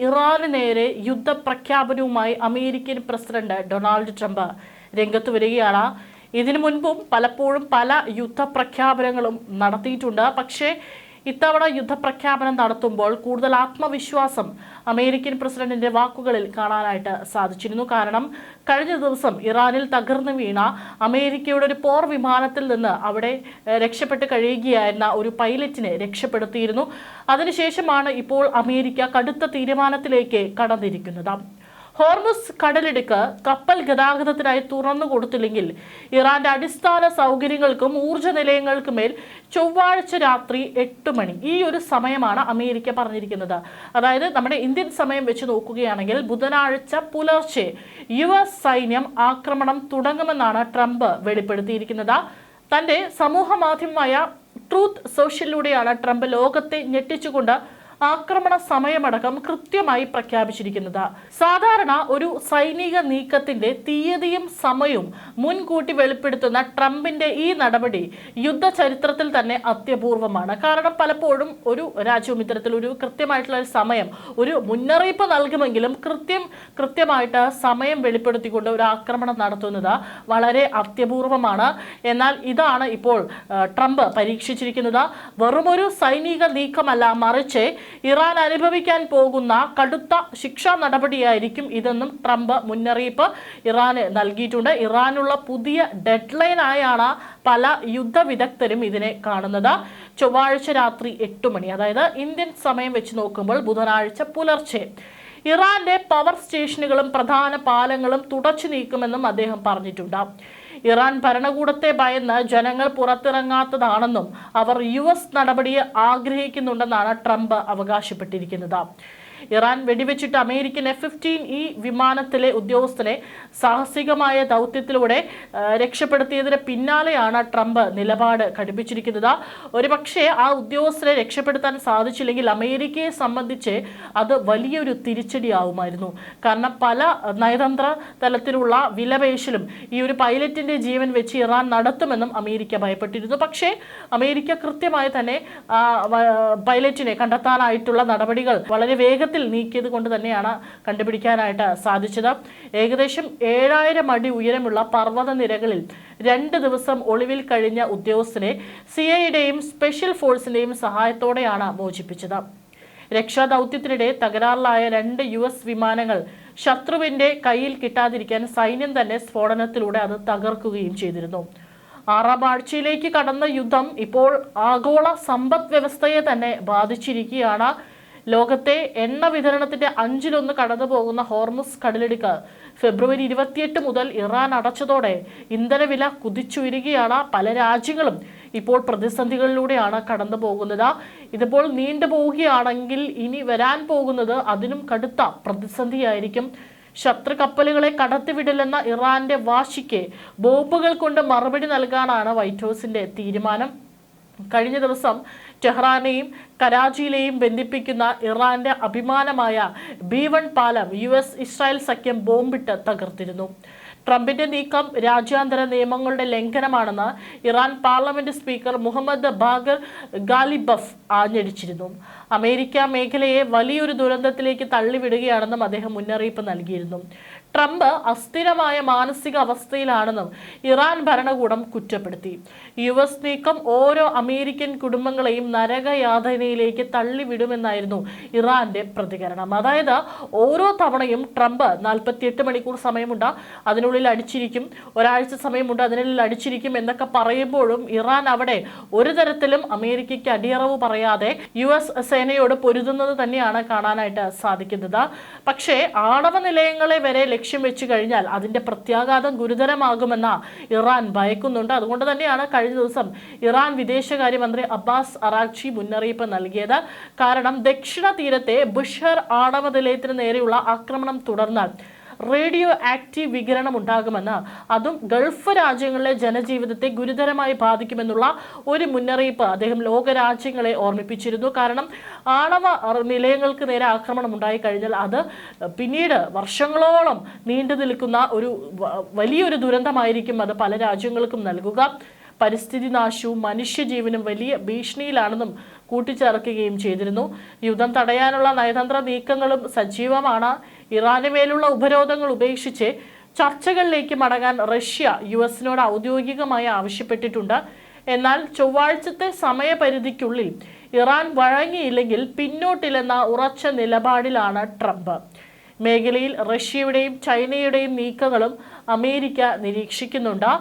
ഇറാന് നേരെ യുദ്ധപ്രഖ്യാപനവുമായി American president Donald Trump രംഗത്ത് വരികയാണ്. ഇതിനു മുൻപും പലപ്പോഴും പല യുദ്ധപ്രഖ്യാപനങ്ങളും നടത്തിയിട്ടുണ്ട്. പക്ഷേ ഇത്തവണ യുദ്ധപ്രഖ്യാപനം നടത്തുമ്പോൾ കൂടുതൽ ആത്മവിശ്വാസം അമേരിക്കൻ പ്രസിഡന്റിന്റെ വാക്കുകളിൽ കാണാനായിട്ട് സാധിച്ചിരുന്നു. കാരണം കഴിഞ്ഞ ദിവസം ഇറാനിൽ തകർന്നു വീണ അമേരിക്കയുടെ ഒരു പോർ വിമാനത്തിൽ നിന്ന് അവിടെ രക്ഷപ്പെട്ട് കഴിയുകയായിരുന്ന ഒരു പൈലറ്റിനെ രക്ഷപ്പെടുത്തിയിരുന്നു. അതിനുശേഷമാണ് ഇപ്പോൾ അമേരിക്ക കടുത്ത തീരുമാനത്തിലേക്ക് കടന്നിരിക്കുന്നത്. ഹോർമുസ് കടലിടുക്ക് കപ്പൽ ഗതാഗതത്തിനായി തുറന്നു കൊടുത്തില്ലെങ്കിൽ ഇറാന്റെ അടിസ്ഥാന സൗകര്യങ്ങൾക്കും ഊർജ്ജ നിലയങ്ങൾക്കുമേൽ ചൊവ്വാഴ്ച രാത്രി 8 മണി ഈ ഒരു സമയമാണ് അമേരിക്ക പറഞ്ഞിരിക്കുന്നത്. അതായത് നമ്മുടെ ഇന്ത്യൻ സമയം വെച്ച് നോക്കുകയാണെങ്കിൽ ബുധനാഴ്ച പുലർച്ചെ US സൈന്യം ആക്രമണം തുടങ്ങുമെന്നാണ് ട്രംപ് വെളിപ്പെടുത്തിയിരിക്കുന്നത്. തന്റെ സമൂഹ മാധ്യമമായ ട്രൂത്ത് സോഷ്യലിലൂടെയാണ് ട്രംപ് ലോകത്തെ ഞെട്ടിച്ചുകൊണ്ട് ആക്രമണ സമയമടക്കം കൃത്യമായി പ്രഖ്യാപിച്ചിരിക്കുന്നത്. സാധാരണ ഒരു സൈനിക നീക്കത്തിന്റെ തീയതിയും സമയവും മുൻകൂട്ടി വെളിപ്പെടുത്തുന്ന ട്രംപിന്റെ ഈ നടപടി യുദ്ധ ചരിത്രത്തിൽ തന്നെ അത്യപൂർവമാണ്. കാരണം പലപ്പോഴും ഒരു രാജ്യവും ഇത്തരത്തിൽ ഒരു കൃത്യമായിട്ടുള്ള ഒരു സമയം ഒരു മുന്നറിയിപ്പ് നൽകുമെങ്കിലും കൃത്യമായിട്ട് സമയം വെളിപ്പെടുത്തിക്കൊണ്ട് ഒരു ആക്രമണം നടത്തുന്നത് വളരെ അത്യപൂർവമാണ്. എന്നാൽ ഇതാണ് ഇപ്പോൾ ട്രംപ് പരീക്ഷിച്ചിരിക്കുന്നത്. വെറുമൊരു സൈനിക നീക്കമല്ല, മറിച്ച് ഇറാൻ അനുഭവിക്കാൻ പോകുന്ന കടുത്ത ശിക്ഷാ നടപടിയായിരിക്കും ഇതെന്നും ട്രംപ് മുന്നറിയിപ്പ് ഇറാന് നൽകിയിട്ടുണ്ട്. ഇറാനുള്ള പുതിയ ഡെഡ്ലൈൻ ആയാണ് പല യുദ്ധ വിദഗ്ധരും ഇതിനെ കാണുന്നത്. ചൊവ്വാഴ്ച രാത്രി 8 മണി, അതായത് ഇന്ത്യൻ സമയം വെച്ച് നോക്കുമ്പോൾ ബുധനാഴ്ച പുലർച്ചെ ഇറാന്റെ പവർ സ്റ്റേഷനുകളും പ്രധാന പാലങ്ങളും തുടച്ചു നീക്കുമെന്നും അദ്ദേഹം പറഞ്ഞിട്ടുണ്ട്. ഇറാൻ ഭരണകൂടത്തെ ഭയന്ന് ജനങ്ങൾ പുറത്തിറങ്ങാത്തതാണെന്നും അവർ US നടപടിയെ ആഗ്രഹിക്കുന്നുണ്ടെന്നാണ് ട്രംപ് അവകാശപ്പെട്ടിരിക്കുന്നത്. ഇറാൻ വെടിവെച്ചിട്ട് അമേരിക്കൻ F-15E വിമാനത്തിലെ ഉദ്യോഗസ്ഥനെ സാഹസികമായ ദൗത്യത്തിലൂടെ രക്ഷപ്പെടുത്തിയതിന് പിന്നാലെയാണ് ട്രംപ് നിലപാട് കടുപ്പിച്ചിരിക്കുന്നത്. ഒരുപക്ഷെ ആ ഉദ്യോഗസ്ഥരെ രക്ഷപ്പെടുത്താൻ സാധിച്ചില്ലെങ്കിൽ അമേരിക്കയെ സംബന്ധിച്ച് അത് വലിയൊരു തിരിച്ചടിയാവുമായിരുന്നു. കാരണം പല നയതന്ത്ര തലത്തിലുള്ള വിലപേശലും ഈ ഒരു പൈലറ്റിന്റെ ജീവൻ വെച്ച് ഇറാൻ നടത്തുമെന്നും അമേരിക്ക ഭയപ്പെട്ടിരുന്നു. പക്ഷേ അമേരിക്ക കൃത്യമായി തന്നെ പൈലറ്റിനെ കണ്ടെത്താനായിട്ടുള്ള നടപടികൾ വളരെ വേഗത്തിൽ നീക്കിയത് കൊണ്ട് തന്നെയാണ് കണ്ടുപിടിക്കാനായിട്ട് സാധിച്ചത്. ഏകദേശം 7000 അടി ഉയരമുള്ള പർവ്വത നിരകളിൽ 2 ദിവസം ഒളിവിൽ കഴിഞ്ഞ ഉദ്യോഗസ്ഥനെ CIAയുടെയും സ്പെഷ്യൽ ഫോഴ്സിന്റെയും സഹായത്തോടെയാണ് മോചിപ്പിച്ചത്. രക്ഷാദൗത്യത്തിനിടെ തകരാറിലായ 2 US വിമാനങ്ങൾ ശത്രുവിന്റെ കയ്യിൽ കിട്ടാതിരിക്കാൻ സൈന്യം തന്നെ സ്ഫോടനത്തിലൂടെ അത് തകർക്കുകയും ചെയ്തിരുന്നു. 6ാം ആഴ്ചയിലേക്ക് കടന്ന യുദ്ധം ഇപ്പോൾ ആഗോള സമ്പദ് വ്യവസ്ഥയെ തന്നെ ബാധിച്ചിരിക്കുകയാണ്. ലോകത്തെ എണ്ണ വിതരണത്തിന്റെ 1/5 കടന്നു പോകുന്ന ഹോർമുസ് കടലിടുക്ക് ഫെബ്രുവരി 28 മുതൽ ഇറാൻ അടച്ചതോടെ ഇന്ധനവില കുതിച്ചുയരുകയാണ്. പല രാജ്യങ്ങളും ഇപ്പോൾ പ്രതിസന്ധികളിലൂടെയാണ് കടന്നു പോകുന്നത്. ഇതിപ്പോൾ നീണ്ടുപോവുകയാണെങ്കിൽ ഇനി വരാൻ പോകുന്നത് അതിനും കടുത്ത പ്രതിസന്ധിയായിരിക്കും. ശത്രു കപ്പലുകളെ കടത്തിവിടില്ലെന്ന ഇറാന്റെ വാശിക്ക് ബോംബുകൾ കൊണ്ട് മറുപടി നൽകാനാണ് വൈറ്റ് ഹൗസിന്റെ തീരുമാനം. കഴിഞ്ഞ ദിവസം ടെഹ്റാനെയും കരാച്ചിയിലെയും ബന്ധിപ്പിക്കുന്ന ഇറാന്റെ അഭിമാനമായ B-1 പാലം US ഇസ്രായേൽ സഖ്യം ബോംബിട്ട് തകർത്തിരുന്നു. ട്രംപിന്റെ നീക്കം രാജ്യാന്തര നിയമങ്ങളുടെ ലംഘനമാണെന്ന് Iran parliament speaker Mohammad Bagher Ghalibaf ആഞ്ഞടിച്ചിരുന്നു. അമേരിക്ക മേഖലയെ വലിയൊരു ദുരന്തത്തിലേക്ക് തള്ളിവിടുകയാണെന്നും അദ്ദേഹം മുന്നറിയിപ്പ് നൽകിയിരുന്നു. ട്രംപ് അസ്ഥിരമായ മാനസിക അവസ്ഥയിലാണെന്നും ഇറാൻ ഭരണകൂടം കുറ്റപ്പെടുത്തി. US നീക്കം ഓരോ അമേരിക്കൻ കുടുംബങ്ങളെയും നരകയാതനയിലേക്ക് തള്ളിവിടുമെന്നായിരുന്നു ഇറാന്റെ പ്രതികരണം. അതായത് ഓരോ തവണയും ട്രംപ് 48 മണിക്കൂർ സമയമുണ്ട്, അതിനുള്ളിൽ അടിച്ചിരിക്കും, ഒരാഴ്ച സമയമുണ്ട്, അതിനുള്ളിൽ അടിച്ചിരിക്കും എന്നൊക്കെ പറയുമ്പോഴും ഇറാൻ അവിടെ ഒരു തരത്തിലും അമേരിക്കയ്ക്ക് അടിയറവ് പറയാതെ US സേനയോട് പൊരുതുന്നത് തന്നെയാണ് കാണാനായിട്ട് സാധിക്കുന്നത്. പക്ഷേ ആണവ നിലയങ്ങളെ വരെ ലക്ഷ്യം വെച്ച് കഴിഞ്ഞാൽ അതിന്റെ പ്രത്യാഘാതം ഗുരുതരമാകുമെന്ന ഇറാൻ ഭയക്കുന്നുണ്ട്. അതുകൊണ്ട് തന്നെയാണ് കഴിഞ്ഞ ദിവസം ഇറാൻ വിദേശകാര്യമന്ത്രി അബ്ബാസ് അറാഗ്ചി മുന്നറിയിപ്പ് നൽകിയത്. കാരണം ദക്ഷിണ തീരത്തെ ബുഷർ ആണവ നിലയത്തിന് നേരെയുള്ള ആക്രമണം തുടർന്നാൽ റേഡിയോ ആക്റ്റീവ് വികിരണം ഉണ്ടാകുമെന്ന്, അതും ഗൾഫ് രാജ്യങ്ങളിലെ ജനജീവിതത്തെ ഗുരുതരമായി ബാധിക്കുമെന്നുള്ള ഒരു മുന്നറിയിപ്പ് അദ്ദേഹം ലോകരാജ്യങ്ങളെ ഓർമ്മിപ്പിച്ചിരുന്നു. കാരണം ആണവ നിലയങ്ങൾക്ക് നേരെ ആക്രമണം ഉണ്ടായി കഴിഞ്ഞാൽ അത് പിന്നീട് വർഷങ്ങളോളം നീണ്ടു നിൽക്കുന്ന ഒരു വലിയൊരു ദുരന്തമായിരിക്കും അത് പല രാജ്യങ്ങൾക്കും നൽകുക. പരിസ്ഥിതി നാശവും മനുഷ്യജീവനും വലിയ ഭീഷണിയിലാണെന്നും കൂട്ടിച്ചേർക്കുകയും ചെയ്തിരുന്നു. യുദ്ധം തടയാനുള്ള നയതന്ത്ര നീക്കങ്ങളും സജീവമാണ്. ഇറാന് മേലുള്ള ഉപരോധങ്ങൾ ഉപേക്ഷിച്ച് ചർച്ചകളിലേക്ക് മടങ്ങാൻ റഷ്യ US-നോട് ഔദ്യോഗികമായി ആവശ്യപ്പെട്ടിട്ടുണ്ട്. എന്നാൽ ചൊവ്വാഴ്ചത്തെ സമയപരിധിക്കുള്ളിൽ ഇറാൻ വഴങ്ങിയില്ലെങ്കിൽ പിന്നോട്ടില്ലെന്ന ഉറച്ച നിലപാടിലാണ് ട്രംപ്. മേഖലയിൽ റഷ്യയുടെയും ചൈനയുടെയും നീക്കങ്ങളും അമേരിക്ക നിരീക്ഷിക്കുന്നുണ്ട്.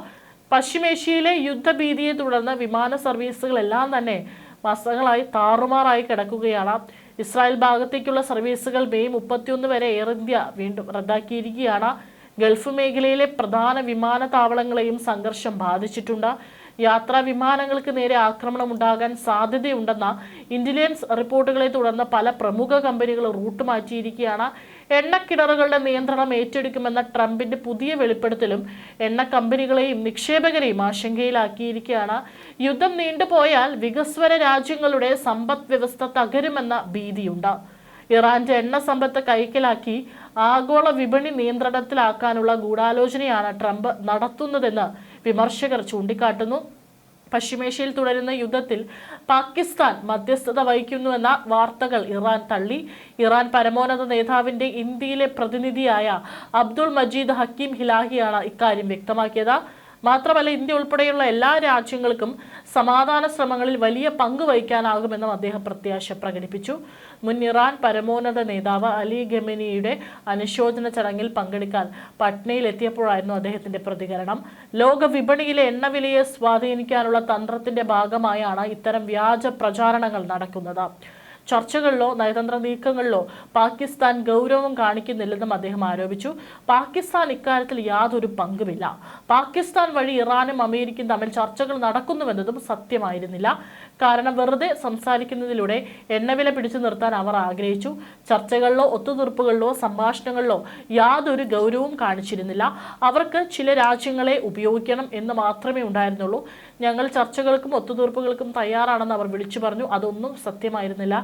പശ്ചിമേഷ്യയിലെ യുദ്ധഭീതിയെ തുടർന്ന് വിമാന സർവീസുകളെല്ലാം തന്നെ മാസങ്ങളായി താറുമാറായി കിടക്കുകയാണ്. ഇസ്രായേൽ ഭാഗത്തേക്കുള്ള സർവീസുകൾ മെയ് 31 വരെ എയർ ഇന്ത്യ വീണ്ടും റദ്ദാക്കിയിരിക്കുകയാണ്. ഗൾഫ് മേഖലയിലെ പ്രധാന വിമാനത്താവളങ്ങളെയും സംഘർഷം ബാധിച്ചിട്ടുണ്ട്. യാത്രാ വിമാനങ്ങൾക്ക് നേരെ ആക്രമണം ഉണ്ടാകാൻ സാധ്യതയുണ്ടെന്ന ഇന്റലിജൻസ് റിപ്പോർട്ടുകളെ തുടർന്ന് പല പ്രമുഖ കമ്പനികൾ റൂട്ട് മാറ്റിയിരിക്കുകയാണ്. എണ്ണക്കിണറുകളുടെ നിയന്ത്രണം ഏറ്റെടുക്കുമെന്ന ട്രംപിന്റെ പുതിയ വെളിപ്പെടുത്തലും എണ്ണ കമ്പനികളെയും നിക്ഷേപകരെയും ആശങ്കയിലാക്കിയിരിക്കുകയാണ്. യുദ്ധം നീണ്ടുപോയാൽ വികസ്വര രാജ്യങ്ങളുടെ സമ്പദ് വ്യവസ്ഥ തകരുമെന്ന ഭീതിയുണ്ട്. ഇറാന്റെ എണ്ണ സമ്പത്ത് കൈക്കലാക്കി ആഗോള വിപണി നിയന്ത്രണത്തിലാക്കാനുള്ള ഗൂഢാലോചനയാണ് ട്രംപ് നടത്തുന്നതെന്ന് വിമർശകർ ചൂണ്ടിക്കാട്ടുന്നു. പശ്ചിമേഷ്യയിൽ തുടരുന്ന യുദ്ധത്തിൽ പാകിസ്ഥാൻ മധ്യസ്ഥത വഹിക്കുന്നുവെന്ന വാർത്തകൾ ഇറാൻ തള്ളി. ഇറാൻ പരമോന്നത നേതാവിന്റെ ഇന്ത്യയിലെ പ്രതിനിധിയായ അബ്ദുൾ മജീദ് ഹക്കീം ഹിലാഹിയാണ് ഇക്കാര്യം വ്യക്തമാക്കിയത്. മാത്രമല്ല, ഇന്ത്യ ഉൾപ്പെടെയുള്ള എല്ലാ രാജ്യങ്ങൾക്കും സമാധാന ശ്രമങ്ങളിൽ വലിയ പങ്ക് വഹിക്കാനാകുമെന്നും അദ്ദേഹം പ്രത്യാശ പ്രകടിപ്പിച്ചു. മുൻ ഇറാൻ പരമോന്നത നേതാവ് അലി ഖമേനിയുടെ അനുശോചന ചടങ്ങിൽ പങ്കെടുക്കാൻ പട്നയിൽ എത്തിയപ്പോഴായിരുന്നു അദ്ദേഹത്തിന്റെ പ്രതികരണം. ലോക വിപണിയിലെ എണ്ണവിലയെ സ്വാധീനിക്കാനുള്ള തന്ത്രത്തിന്റെ ഭാഗമായാണ് ഇത്തരം വ്യാജ പ്രചാരണങ്ങൾ നടക്കുന്നത്. ചർച്ചകളിലോ നയതന്ത്ര നീക്കങ്ങളിലോ പാകിസ്ഥാൻ ഗൗരവം കാണിക്കുന്നില്ലെന്നും അദ്ദേഹം ആരോപിച്ചു. പാകിസ്ഥാൻ ഇക്കാര്യത്തിൽ യാതൊരു പങ്കുമില്ല. പാകിസ്ഥാൻ വഴി ഇറാനും അമേരിക്കയും തമ്മിൽ ചർച്ചകൾ നടക്കുന്നുവെന്നതും സത്യമായിരുന്നില്ല. കാരണം വെറുതെ സംസാരിക്കുന്നതിലൂടെ എണ്ണവില പിടിച്ചു നിർത്താൻ അവർ ആഗ്രഹിച്ചു. ചർച്ചകളിലോ ഒത്തുതീർപ്പുകളിലോ സംഭാഷണങ്ങളിലോ യാതൊരു ഗൗരവവും കാണിച്ചിരുന്നില്ല. അവർക്ക് ചില രാജ്യങ്ങളെ ഉപയോഗിക്കണം എന്ന് മാത്രമേ ഉണ്ടായിരുന്നുള്ളൂ. ഞങ്ങൾ ചർച്ചകൾക്കും ഒത്തുതീർപ്പുകൾക്കും തയ്യാറാണെന്ന് അവർ വിളിച്ചു പറഞ്ഞു. അതൊന്നും സത്യമായിരുന്നില്ല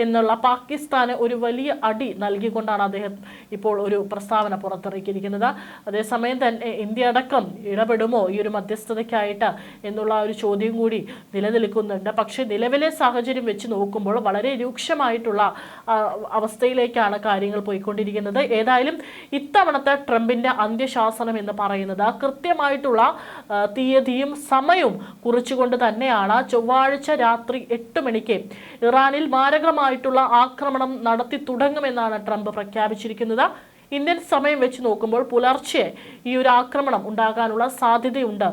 എന്നുള്ള പാകിസ്ഥാന് ഒരു വലിയ അടി നൽകിക്കൊണ്ടാണ് അദ്ദേഹം ഇപ്പോൾ ഒരു പ്രസ്താവന പുറത്തിറക്കിയിരിക്കുന്നത്. അതേസമയം തന്നെ ഇന്ത്യ അടക്കം ഇടപെടുമോ ഈ ഒരു മധ്യസ്ഥതയ്ക്കായിട്ട് എന്നുള്ള ഒരു ചോദ്യം കൂടി നിലനിൽക്കുന്നുണ്ട്. പക്ഷേ നിലവിലെ സാഹചര്യം വെച്ച് നോക്കുമ്പോൾ വളരെ രൂക്ഷമായിട്ടുള്ള അവസ്ഥയിലേക്കാണ് കാര്യങ്ങൾ പോയിക്കൊണ്ടിരിക്കുന്നത്. ഏതായാലും ഇത്തവണത്തെ ട്രംപിന്റെ അന്ത്യശാസനം എന്ന് പറയുന്നത് കൃത്യമായിട്ടുള്ള തീയതിയും സമയവും കുറിച്ചുകൊണ്ട് തന്നെയാണ്. ചൊവ്വാഴ്ച രാത്രി 8 മണിക്ക് ഇറാനിൽ മാരകമായിട്ടുള്ള ആക്രമണം നടത്തി തുടങ്ങുമെന്നാണ് ട്രംപ് പ്രഖ്യാപിച്ചിരിക്കുന്നത്. ഇന്ത്യൻ സമയം വെച്ച് നോക്കുമ്പോൾ പുലർച്ചെ ഈ ഒരു ആക്രമണം ഉണ്ടാകാനുള്ള സാധ്യതയുണ്ട്.